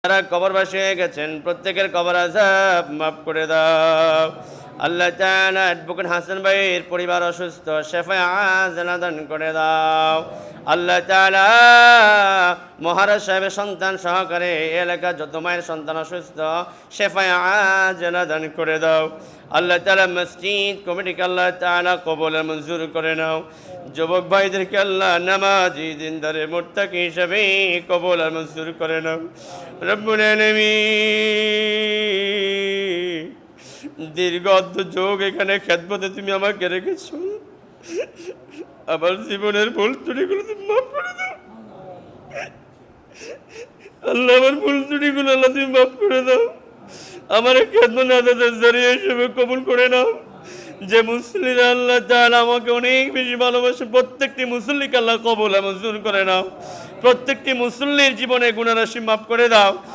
যারা কবরবাসী হয়ে গেছেন প্রত্যেকের কবর আযাব মাফ করে দাও। আল্লাহ তাআলা অ্যাডভোকেট হাসান ভাইয়ের পরিবার অসুস্থ, শেফায়ে আজলা দান করে দাও। আল্লাহ তাআলা মহারাজ সাহেবের সন্তান সহকারে এলাকার যত মায়ের সন্তান অসুস্থ, শেফায়ে আজলা দান করে দাও। আল্লাহ তাআলা মসজিদ কমিটিকে আল্লাহ তাআলা কবুল আর মঞ্জুর করে নাও। যুবক ভাইদেরকে আল্লাহ নামাজি দিনদারে মুত্তাকি হিসেবে কবুল আর মঞ্জুর করে নাও। রব্বুল আলামিন, দীর্ঘ যুগ এখানে খেদমতে তুমি আমাকে রেখেছো, আমার জীবনের ভুল ত্রুটিগুলো তুমি মাফ করে দাও। আল্লাহ আমার ভুল ত্রুটিগুলো আল্লাহ তুমি মাফ করে দাও। আমার খেদমত আদাতের জরিয়া হিসেবে কবুল করে নাও। যে মুসলিরা আল্লাহ তাআলা আমাকে অনেক বেশি ভালোবাসে, প্রত্যেকটি মুসল্লিকে আল্লাহ কবুল আর মঞ্জুর করে নাও। প্রত্যেকটি মুসল্লির জীবনে গুনাহ রাশি মাফ করে দাও।